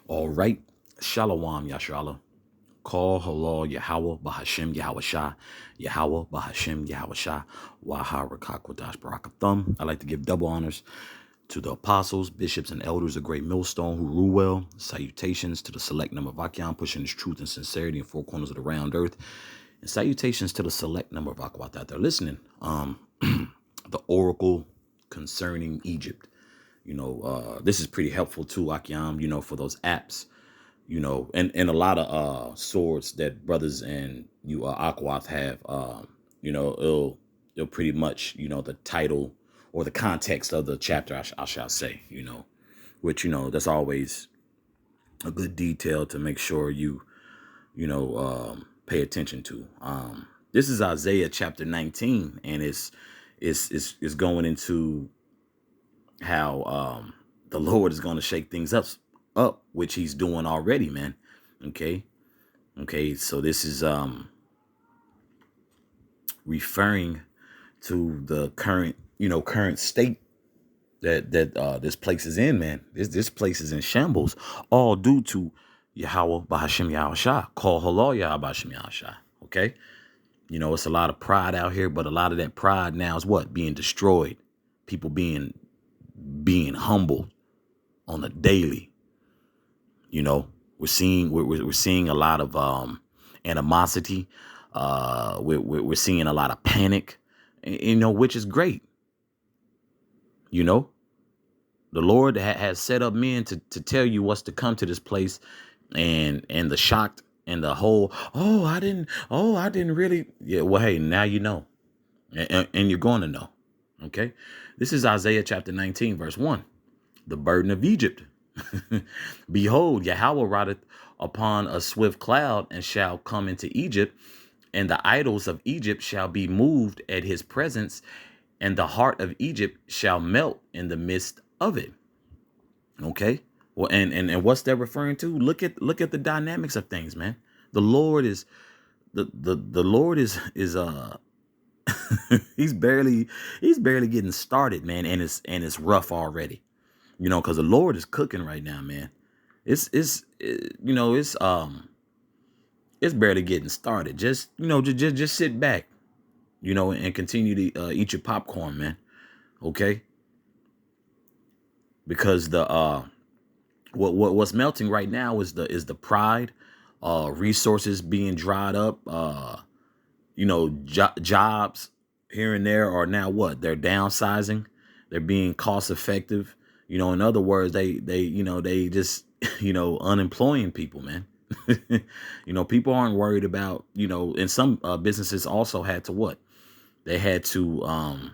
All right. Shalom, Yashrala. Call halal Yahweh Bahashem Yahweh Shah. Yahweh Bahashem Yahweh Shah. Waha Rakakwadash Barakathum. I like to give double honors to the apostles, bishops, and elders of Great Millstone who rule well. Salutations to the select number of Akyam pushing his truth and sincerity in four corners of the round earth. And salutations to the select number of Akwat out there listening. The oracle concerning Egypt. This is pretty helpful too, Akyam, for those apps, and a lot of swords that brothers and you Aquath have, it'll pretty much, the title or the context of the chapter, I shall say, which, that's always a good detail to make sure pay attention to. This is Isaiah chapter 19, and it's going into how the Lord is going to shake things up, which he's doing already, man. Okay, so this is referring to the current state that this place is in, man. This place is in shambles, all due to Yahweh Bahashem Yahweh Shah. Call halal Yahweh Bahashem Yahweh Shah. Okay, it's a lot of pride out here, but a lot of that pride now is what being destroyed. People being humbled on a daily. We're seeing a lot of animosity. We're seeing a lot of panic, which is great. The Lord has set up men to tell you what's to come to this place, and the shocked and the whole, I didn't really. Yeah, well, hey, now you know, and you're going to know. Okay, this is Isaiah chapter 19, verse 1. The burden of Egypt. Behold, Yahweh rideth upon a swift cloud and shall come into Egypt, and the idols of Egypt shall be moved at his presence, and the heart of Egypt shall melt in the midst of it. Okay. Well, and what's that referring to? Look at the dynamics of things, man. The Lord is the Lord is he's barely getting started, man, and it's rough already. Because the Lord is cooking right now, man. It's barely getting started. Just sit back, and continue to eat your popcorn, man. Okay. Because the what's melting right now is the pride, resources being dried up, jobs here and there are now what? They're downsizing. They're being cost effective. In other words, they just, unemploying people, man. People aren't worried about, and some businesses also had to what? They had to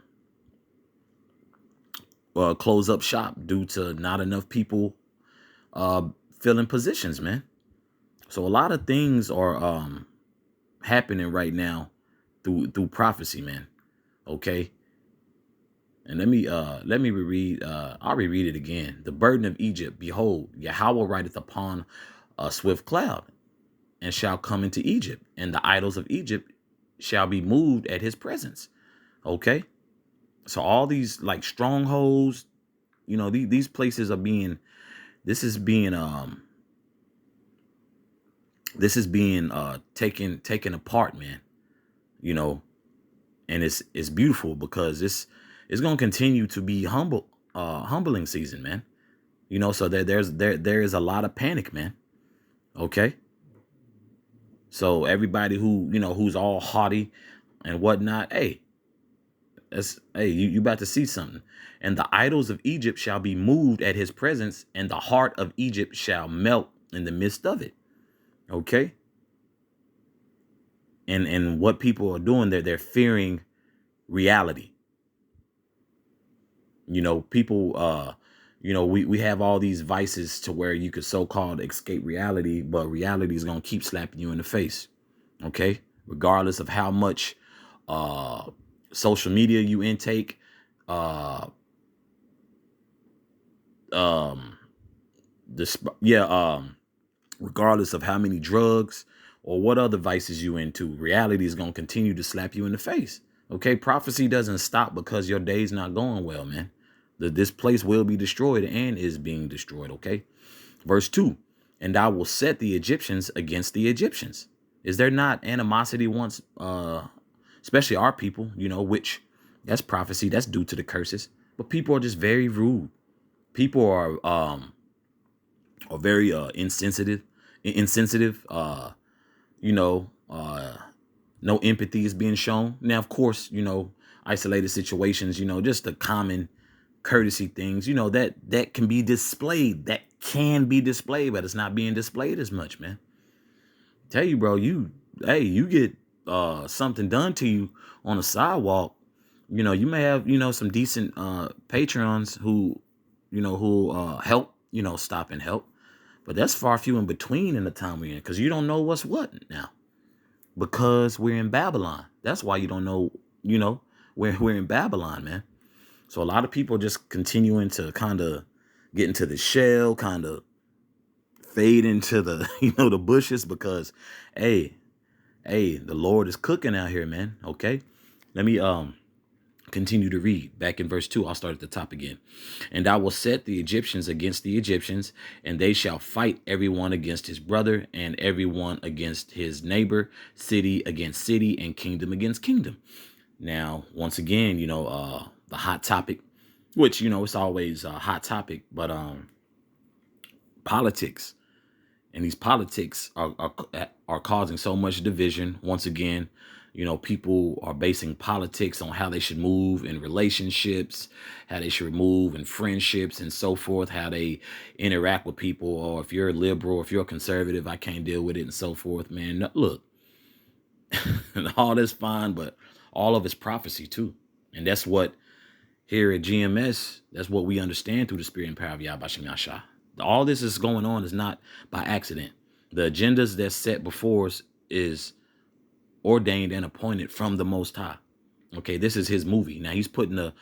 close up shop due to not enough people filling positions, man. So a lot of things are happening right now through prophecy, man. Okay. And let me reread. I'll reread it again. The burden of Egypt. Behold, Yahweh rideth upon a swift cloud, and shall come into Egypt, and the idols of Egypt shall be moved at his presence. Okay. So all these like strongholds, these places are being. This is being taken apart, man. And it's beautiful because it's going to continue to be humbling season, man. So there is a lot of panic, man. Okay. So everybody who's all haughty and whatnot, hey, you about to see something. And the idols of Egypt shall be moved at his presence, and the heart of Egypt shall melt in the midst of it. Okay. And what people are doing, they're fearing reality. People, we have all these vices to where you could so-called escape reality, but reality is going to keep slapping you in the face. Okay. Regardless of how much social media you intake, regardless of how many drugs or what other vices you into, reality is going to continue to slap you in the face. Okay. Prophecy doesn't stop because your day's not going well, man. This place will be destroyed and is being destroyed. Okay. Verse 2. and I will set the Egyptians against the Egyptians. Is there not animosity once, especially our people, which that's prophecy, that's due to the curses. But people are just very rude. People are very insensitive. You know, no empathy is being shown. Now, of course, isolated situations, just the common courtesy things, that can be displayed. That can be displayed, but it's not being displayed as much, man. Tell you, bro, you get something done to you on the sidewalk. You may have, some decent patrons who help, stop and help. But that's far few in between in the time we're in, because you don't know what's what now. Because we're in Babylon. That's why you don't know, we're in Babylon, man. So a lot of people just continuing to kind of get into the shell, kind of fade into the, the bushes, because, hey, the Lord is cooking out here, man. Okay. Let me continue to read. Back in verse 2, I'll start at the top again. And I will set the Egyptians against the Egyptians, and they shall fight everyone against his brother, and everyone against his neighbor, city against city, and kingdom against kingdom. Now, once again, the hot topic, which, it's always a hot topic, but politics. And these politics are causing so much division. Once again, people are basing politics on how they should move in relationships, how they should move in friendships and so forth, how they interact with people. Or if you're a liberal, if you're a conservative, I can't deal with it and so forth, man. Look, all that's fine, but all of it's prophecy too. And that's what here at GMS, that's what we understand through the spirit and power of Yahweh Shem Yahshua. All this is going on is not by accident. The agendas that's set before us is ordained and appointed from the Most High. Okay, this is his movie. Now he's putting a,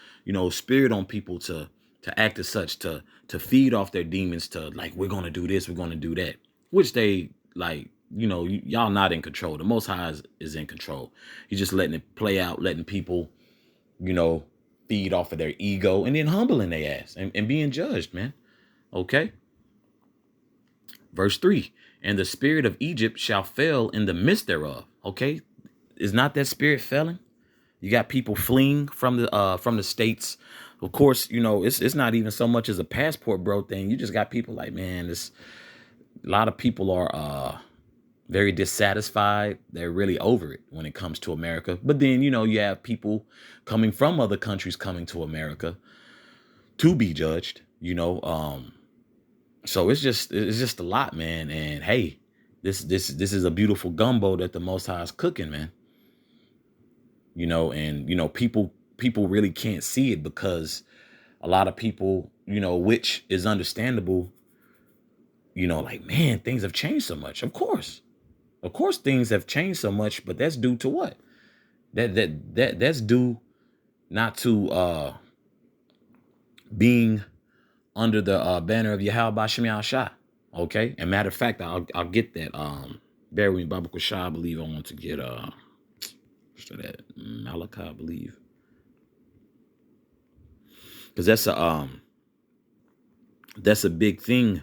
spirit on people to act as such, to feed off their demons, to like, we're going to do this, we're going to do that, which they like, y'all not in control. The Most High is in control. He's just letting it play out, letting people, feed off of their ego and then humbling their ass and being judged, man. Okay. Verse 3, and the spirit of Egypt shall fail in the midst thereof. Okay. Is not that spirit failing? You got people fleeing from the states. Of course, it's not even so much as a passport, bro, thing. You just got people like, man, a lot of people are very dissatisfied. They're really over it when it comes to America. But then, you have people coming from other countries coming to America to be judged, so it's just a lot, man. And hey, this is a beautiful gumbo that the Most High is cooking, man. And people really can't see it because a lot of people, which is understandable, like, man, things have changed so much. Of course things have changed so much, but that's due to what? That's due not to being under the banner of Yahweh Shem Yahshua. Okay. And matter of fact, I'll get that. Bear with me, Baba Kushah. I believe I want to get what's that? Malachi, I believe. Because that's a big thing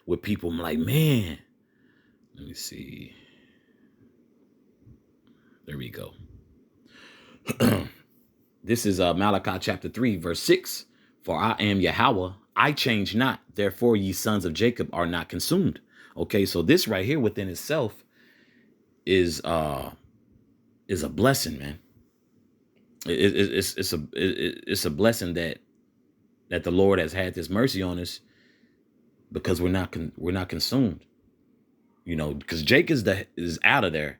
with people. I'm like, man, let me see. There we go. This is Malachi chapter 3, verse 6. For I am Yahweh, I change not. Therefore, ye sons of Jacob are not consumed. Okay, so this right here within itself is a blessing, man. It's a blessing that the Lord has had this mercy on us, because we're not consumed. Because Jake is out of there,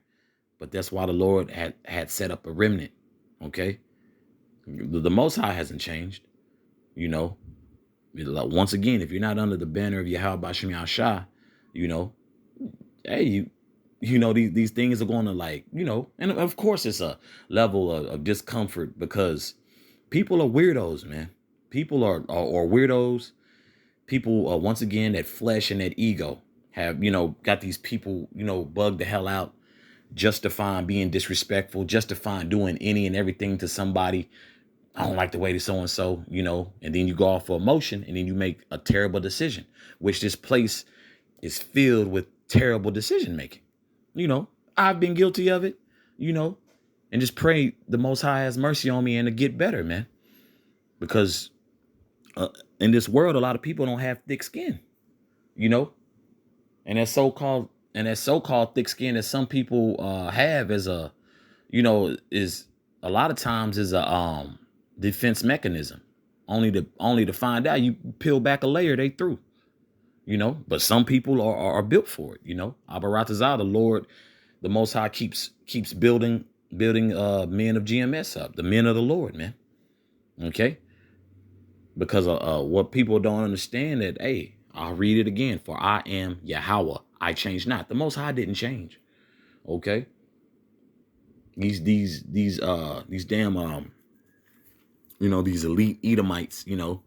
but that's why the Lord had set up a remnant. Okay, the Most High hasn't changed. Once again, if you're not under the banner of Yahweh Shem Yahshua, hey, these things are going to and of course it's a level of discomfort, because people are weirdos, man. People are weirdos. People, once again, that flesh and that ego have, got these people, bugged the hell out, justifying being disrespectful, justifying doing any and everything to somebody. I don't like the way to so-and-so, and then you go off for emotion, and then you make a terrible decision, which this place is filled with terrible decision making. You know, I've been guilty of it, you know, and just pray the Most High has mercy on me and to get better, man. Because uh, in this world, a lot of people don't have thick skin, you know, and that so-called thick skin that some people have as a, you know, is a lot of times is a defense mechanism. Only to find out you peel back a layer, they through. You know, but some people are built for it. You know, Abaratazah, the Lord, the Most High keeps building men of GMS up, the men of the Lord, man. Okay, because what people don't understand that, hey, I'll read it again. For I am Yahweh, I change not. The Most High didn't change. Okay, these damn you know, these elite Edomites, you know,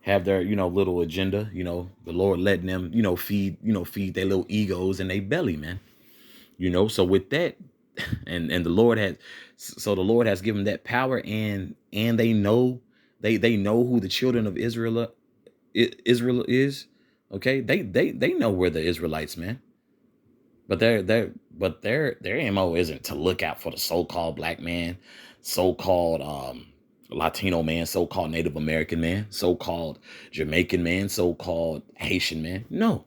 have their, you know, little agenda, you know, the Lord letting them, feed their little egos in their belly, man. You know, so with that, and the Lord has given that power, and they know who the children of Israel is. Okay, they know where the Israelites, man. But their MO isn't to look out for the so-called black man, so-called Latino man, so-called Native American man, so-called Jamaican man, so-called Haitian man. No.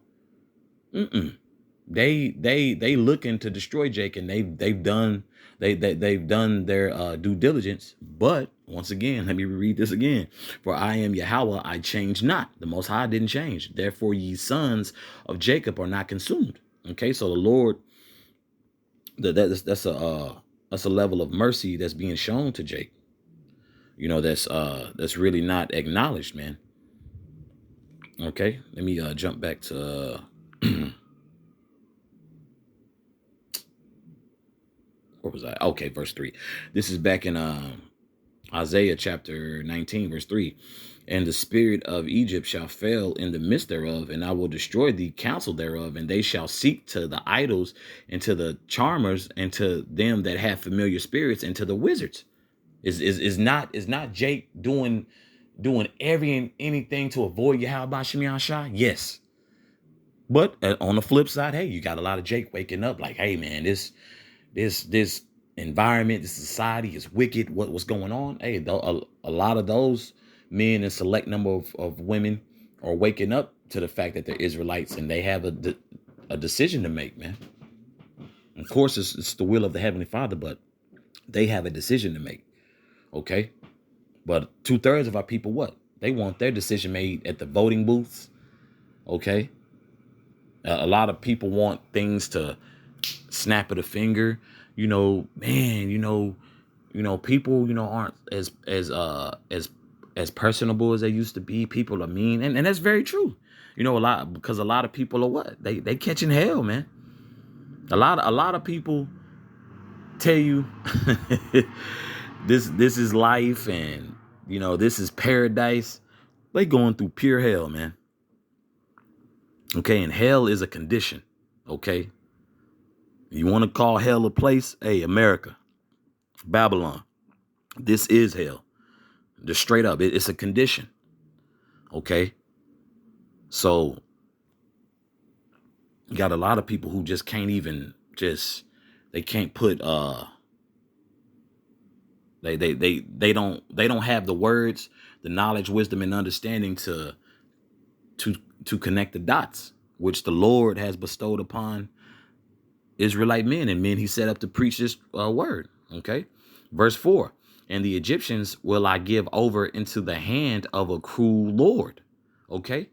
They looking to destroy Jake, and they've done their due diligence. But once again, let me read this again. For I am Yahweh, I change not. The Most High didn't change. Therefore, ye sons of Jacob are not consumed. Okay, so the Lord, that's a level of mercy that's being shown to Jake. You know, that's really not acknowledged, man. Okay, let me jump back to where was I? Okay, verse 3. This is back in Isaiah chapter 19, verse 3. And the spirit of Egypt shall fail in the midst thereof, and I will destroy the counsel thereof, and they shall seek to the idols and to the charmers and to them that have familiar spirits and to the wizards. Is not Jake doing every and anything to avoid Yahweh Shemiah Shah? Yes. But on the flip side, hey, you got a lot of Jake waking up like, hey man, this environment, this society is wicked. What's going on? Hey, a lot of those men and select number of women are waking up to the fact that they're Israelites, and they have a decision to make, man. Of course, it's the will of the Heavenly Father, but they have a decision to make. Okay, but 2/3 of our people, what they want their decision made at the voting booths. Okay, a lot of people want things to snap of the finger. You know, man, people, aren't as personable as they used to be. People are mean, and that's very true. You know, because a lot of people are what? They catching hell, man. A lot of people tell you this is life, and this is paradise. They going through pure hell, man. Okay, and hell is a condition. Okay. You want to call hell a place? Hey, America, Babylon, this is hell. Just straight up, it's a condition. Okay, so you got a lot of people who just can't even they can't put they don't have the words, the knowledge, wisdom, and understanding to connect the dots, which the Lord has bestowed upon Israelite men and men he set up to preach this word. Okay, verse 4. And the Egyptians will I give over into the hand of a cruel Lord. Okay,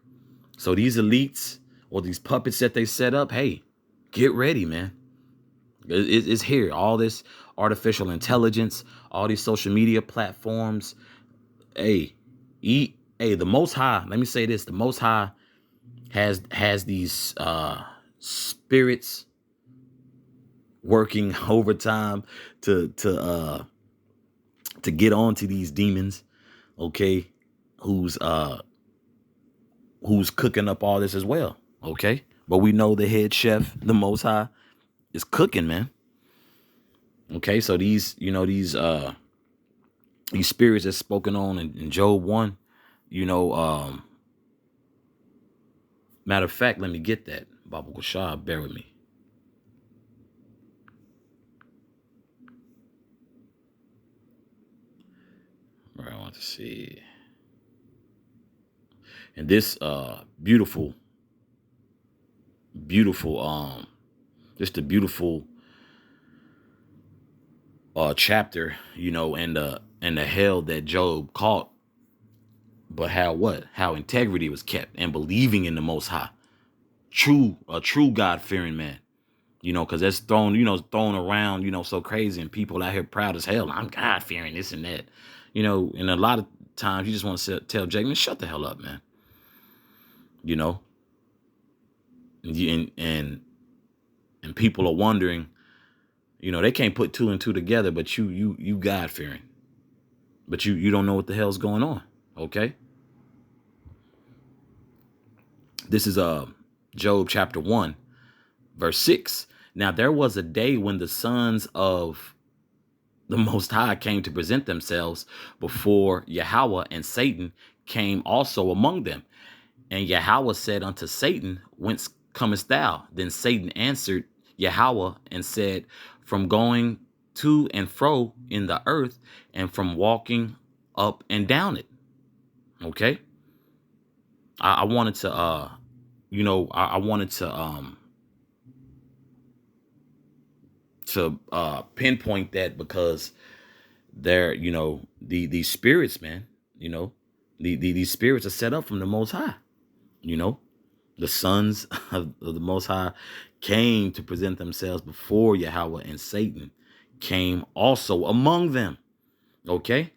so these elites or these puppets that they set up, hey, get ready, man. It's here. All this artificial intelligence, all these social media platforms. Hey, the Most High. Let me say this: the Most High has these spirits working overtime to get on to these demons, okay, who's cooking up all this as well, okay? But we know the head chef, the Most High, is cooking, man. Okay, so these spirits that's spoken on in Job 1, Matter of fact, let me get that. Baba Gashab, bear with me. Where I want to see. And this beautiful, just a beautiful chapter, and the hell that Job caught, but how integrity was kept and believing in the Most High, a true God-fearing man, because that's thrown around, so crazy, and people out here proud as hell. I'm God-fearing, this and that, and a lot of times you just want to tell Jake, man, shut the hell up, man, and people are wondering, they can't put two and two together, but you God-fearing, but you don't know what the hell's going on. Okay. This is Job chapter 1, verse 6. Now there was a day when the sons of the Most High came to present themselves before Yahweh, and Satan came also among them. And Yahweh said unto Satan, whence comest thou? Then Satan answered Yahweh and said, from going to and fro in the earth, and from walking up and down it. Okay. I wanted to, I wanted to pinpoint that, because they're, these spirits, man, these spirits are set up from the Most High. The sons of the Most High came to present themselves before Yahweh, and Satan came also among them. Okay.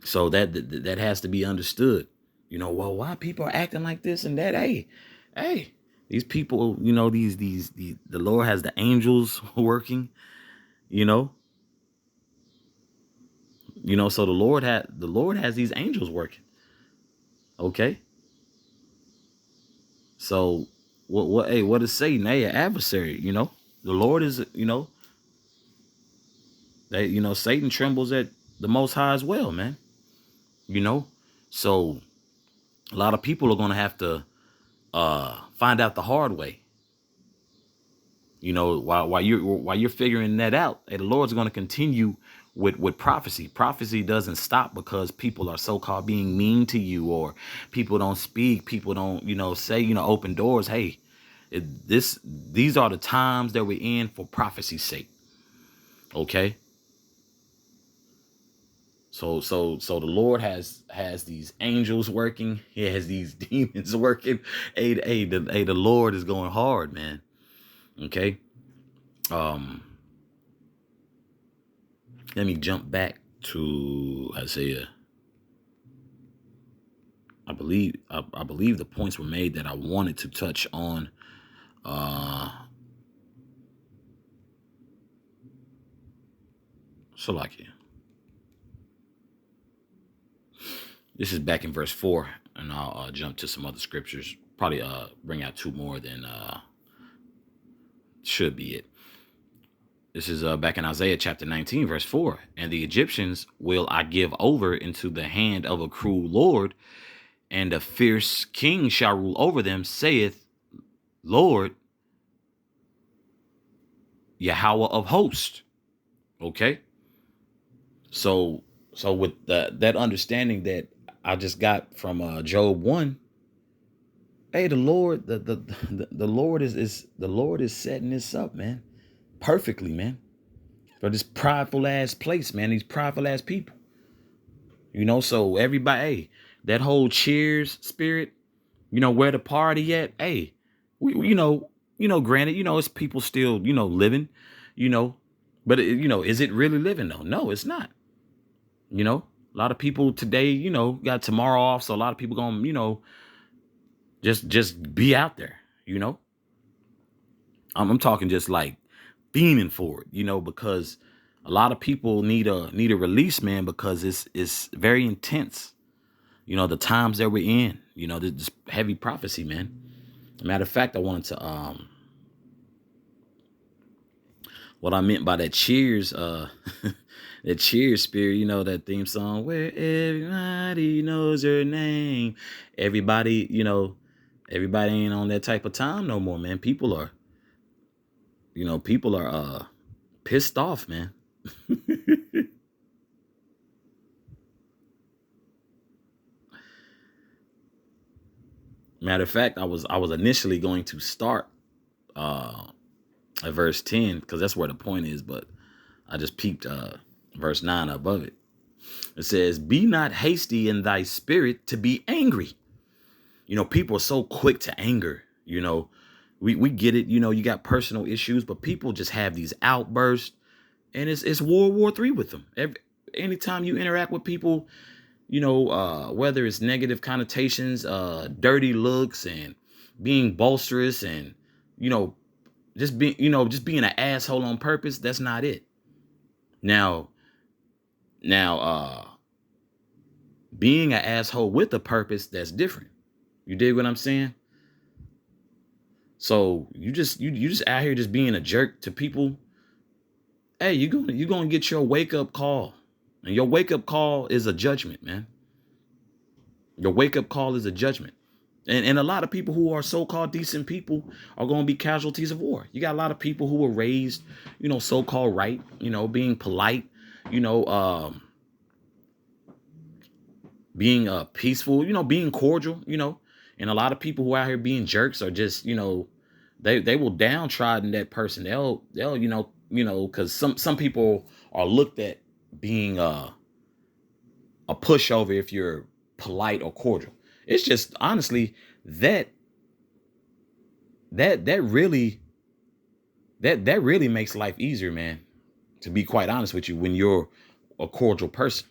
So that has to be understood. Well, why people are acting like this and that? Hey, these people, the Lord has the angels working, so the Lord has these angels working. Okay. So what is Satan? Hey, an adversary, the Lord is, Satan trembles at the Most High as well, man. So a lot of people are going to have to find out the hard way. While you're figuring that out, the Lord's going to continue with prophecy. Prophecy doesn't stop because people are so-called being mean to you, or people don't speak, people don't, say, open doors. Hey, these are the times that we're in for prophecy's sake. Okay. So the Lord has these angels working. He has these demons working. The Lord is going hard, man. Okay. Let me jump back to Isaiah. I believe the points were made that I wanted to touch on. Salakia. This is back in verse 4, and I'll jump to some other scriptures. Probably bring out two more than should be it. This is back in Isaiah chapter 19, verse 4. And the Egyptians will I give over into the hand of a cruel Lord, and a fierce king shall rule over them, saith Lord Yahweh of hosts. Okay. So with that understanding that I just got from Job 1, hey, the Lord, the Lord is setting this up, man, perfectly, man, for this prideful ass place, man, these prideful ass people. So everybody, hey, that whole cheers spirit, where the party at? Hey, we granted, it's people still, living, but is it really living though? No, it's not. A lot of people today, got tomorrow off. So a lot of people gonna, just be out there, I'm talking just like fiending for it, because a lot of people need a release, man, because it's very intense. The times that we're in, this heavy prophecy, man. Matter of fact, I wanted to, what I meant by that cheers, The cheer spirit, you know, that theme song where everybody knows your name. Everybody, you know, everybody ain't on that type of time no more, man. People are pissed off, man. Matter of fact, I was initially going to start uh at verse 10 because that's where the point is, but I just peeped verse 9 above it. It says, "Be not hasty in thy spirit to be angry." You know, people are so quick to anger. You know, we get it. You know, you got personal issues, but people just have these outbursts, and it's World War III with them. Anytime you interact with people, you know, whether it's negative connotations, dirty looks, and being boisterous, and you know, just being an asshole on purpose. That's not it. Now, now, being an asshole with a purpose, that's different. You dig what I'm saying? So you just out here just being a jerk to people. Hey, you're gonna get your wake up call, and your wake up call is a judgment, man. Your wake up call is a judgment. And a lot of people who are so-called decent people are going to be casualties of war. You got a lot of people who were raised, you know, so-called right, you know, being polite, you know, being peaceful, you know, being cordial, you know. And a lot of people who are out here being jerks are just, you know, they will downtrodden that person. They'll because some people are looked at being a pushover if you're polite or cordial. It's just honestly that that really that really makes life easier, man. To be quite honest with you, when you're a cordial person,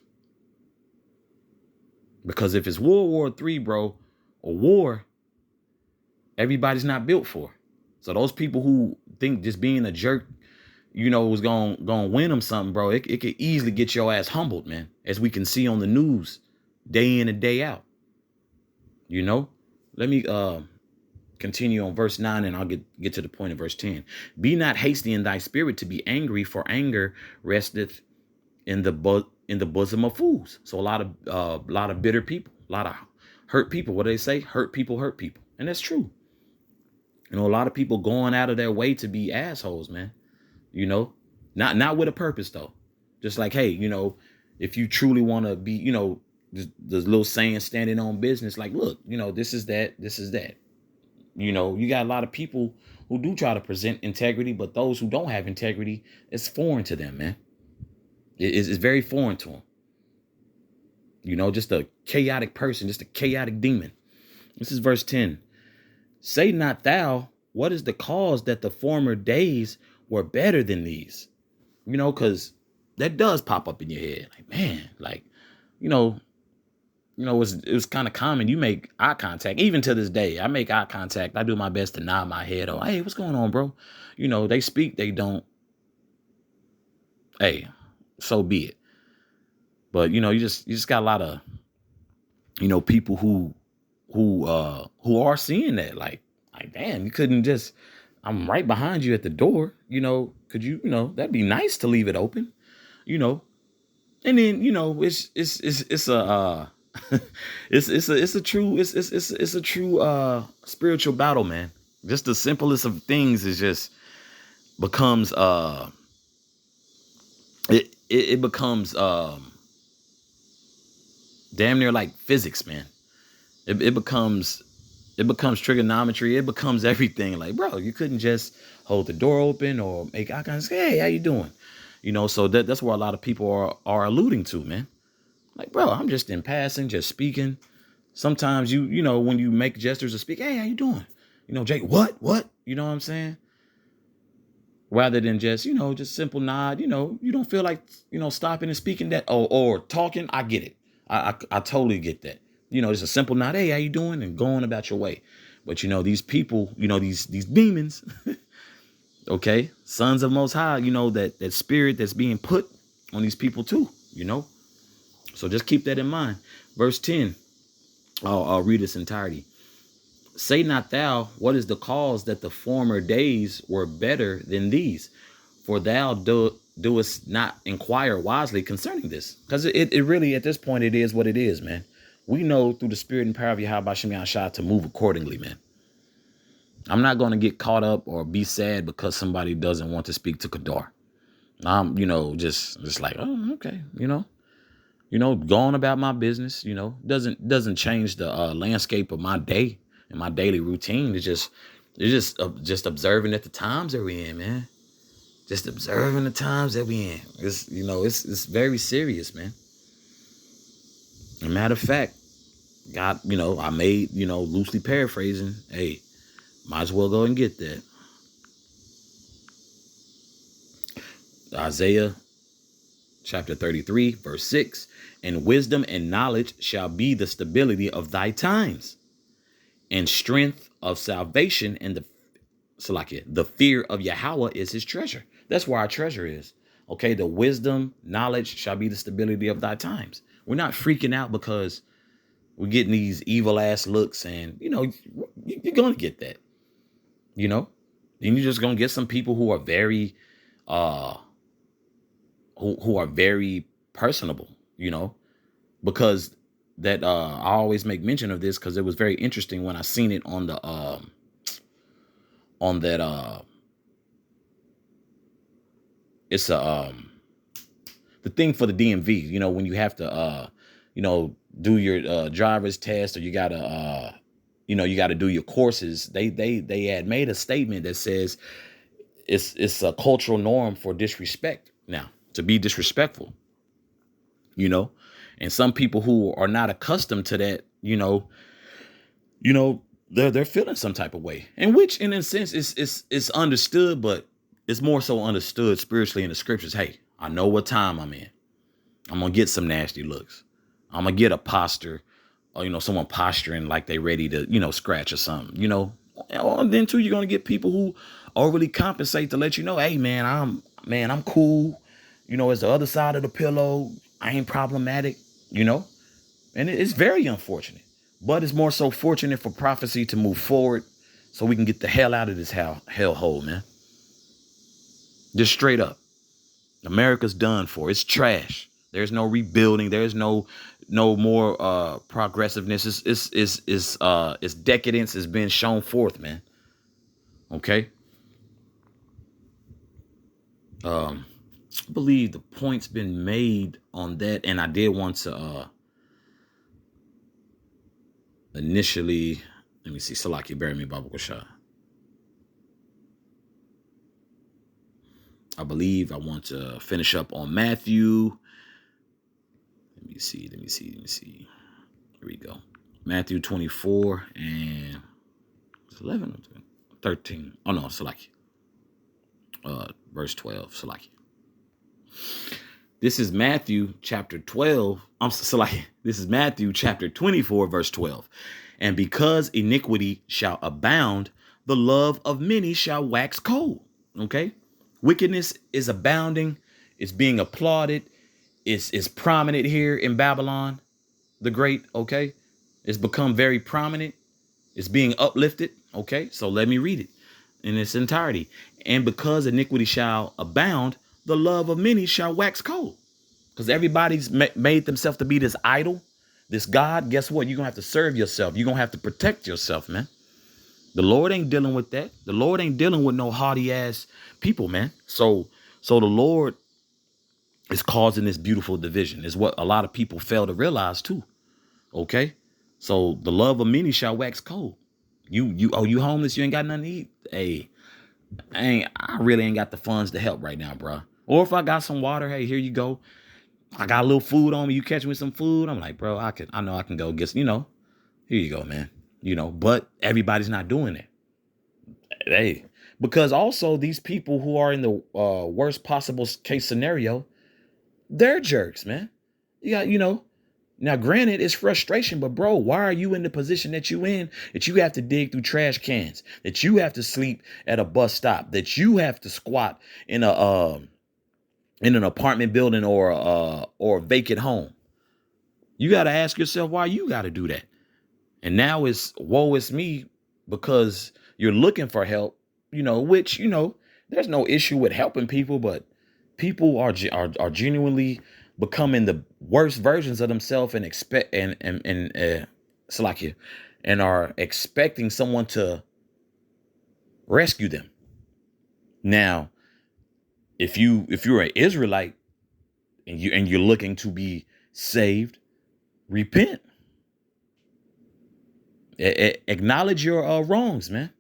because if it's World War III, bro, a war, everybody's not built for. So those people who think just being a jerk, you know, is gonna win them something, bro, it could easily get your ass humbled, man, as we can see on the news day in and day out. You know, let me continue on verse 9 and I'll get to the point of verse 10. "Be not hasty in thy spirit to be angry, for anger resteth in the bosom of fools." So a lot of bitter people, a lot of hurt people. What do they say? Hurt people hurt people. And that's true. You know, a lot of people going out of their way to be assholes, man. You know, not with a purpose though. Just like, hey, you know, if you truly want to be, you know, the little saying, standing on business, like, look, you know, this is that, this is that. You know, you got a lot of people who do try to present integrity, but those who don't have integrity, it's foreign to them, man. It's very foreign to them. You know, just a chaotic person, just a chaotic demon. This is verse 10. "Say not thou, what is the cause that the former days were better than these?" You know, because that does pop up in your head. Like, man, like, you know, it was kind of common. You make eye contact. Even to this day, I make eye contact. I do my best to nod my head. Oh, hey, what's going on, bro? You know, they speak, they don't. Hey, so be it. But you know, you just got a lot of, you know, people who are seeing that. Like, damn, you couldn't just. I'm right behind you at the door. You know, could you? You know, that'd be nice to leave it open. You know, and then you know, it's a it's a true spiritual battle, man. Just the simplest of things is just becomes it becomes damn near like physics, man. It becomes trigonometry. It becomes everything. Like, bro, you couldn't just hold the door open or make eye contact. Hey, how you doing? You know, so that's where a lot of people are alluding to, man. Like, bro, I'm just in passing, just speaking. Sometimes you know, when you make gestures to speak, hey, how you doing? You know, Jake, what? You know what I'm saying? Rather than just, you know, just simple nod, you know, you don't feel like, you know, stopping and speaking that or talking. I get it. I totally get that. You know, just a simple nod, hey, how you doing? And going about your way. But, you know, these people, you know, these demons, okay, sons of Most High, you know, that spirit that's being put on these people too, you know. So just keep that in mind. Verse 10, I'll read its entirety. "Say not thou, what is the cause that the former days were better than these? For thou do us not inquire wisely concerning this? Because it really, at this point, it is what it is, man. We know through the spirit and power of Yahweh Shem Yahshua to move accordingly, man. I'm not going to get caught up or be sad because somebody doesn't want to speak to Kadar. I'm, just like, oh, okay, going about my business, doesn't change the landscape of my day and my daily routine. It's just observing at the times that we in, man. Just observing the times that we in. It's very serious, man. As a matter of fact, God, I made, loosely paraphrasing. Hey, might as well go and get that. Isaiah chapter 33, verse 6. And wisdom and knowledge shall be the stability of thy times, and strength of salvation, and the fear of Yahweh is his treasure. That's where our treasure is. Okay, the wisdom, knowledge shall be the stability of thy times. We're not freaking out because we're getting these evil ass looks, and you're gonna get that. Then you're just gonna get some people who are very who are very personable, because that I always make mention of this because it was very interesting when I seen it on the on that it's the thing for the DMV, when you have to do your driver's test, or you gotta do your courses. They had made a statement that says it's a cultural norm for disrespect now, to be disrespectful, and some people who are not accustomed to that, they're feeling some type of way, and which in a sense is understood, but it's more so understood spiritually in the scriptures. Hey, I know what time I'm in. I'm gonna get some nasty looks. I'm gonna get a posture, or someone posturing like they ready to scratch or something. And then too, you're gonna get people who overly compensate to let you know, hey man, I'm cool. It's the other side of the pillow. I ain't problematic. And it's very unfortunate, but it's more so fortunate for prophecy to move forward, so we can get the hell out of this hellhole, man. Just straight up, America's done for. It's trash. There's no rebuilding. There's no more progressiveness. It's decadence has been shown forth, man. Okay. I believe the point's been made on that, and I did want to initially, let me see, Salaki, bury me, Baba Gashah. I believe I want to finish up on Matthew. Let me see. Here we go. Matthew 24 and 11 or 13. Oh no, Salaki. Verse 12, Salaki. This is Matthew chapter 12. This is Matthew chapter 24, verse 12. And because iniquity shall abound, the love of many shall wax cold. Okay. Wickedness is abounding. It's being applauded. It's prominent here in Babylon the Great. Okay. It's become very prominent. It's being uplifted. Okay. So let me read it in its entirety. And because iniquity shall abound, the love of many shall wax cold. Because everybody's made themselves to be this idol, this God. Guess what? You're going to have to serve yourself. You're going to have to protect yourself, man. The Lord ain't dealing with that. The Lord ain't dealing with no haughty ass people, man. So the Lord is causing this beautiful division, is what a lot of people fail to realize too. Okay. So the love of many shall wax cold. You homeless? You ain't got nothing to eat? Hey, I really ain't got the funds to help right now, bro. Or if I got some water, hey, here you go. I got a little food on me. You catch me some food. I'm like, bro, I know I can go get, here you go, man. But everybody's not doing it. Hey, because also these people who are in the worst possible case scenario, they're jerks, man. You got, now granted, it's frustration, but bro, why are you in the position that you in, that you have to dig through trash cans, that you have to sleep at a bus stop, that you have to squat in an apartment building or a vacant home? You got to ask yourself why you got to do that. And now it's woe is me because you're looking for help, which, there's no issue with helping people, but People are genuinely becoming the worst versions of themselves and expect and Salakia, and are expecting someone to rescue them. Now, if you're an Israelite and you're looking to be saved, repent. Acknowledge your wrongs, man.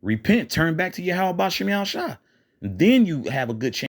Repent, turn back to Yahweh Bashim Shah. Then you have a good chance.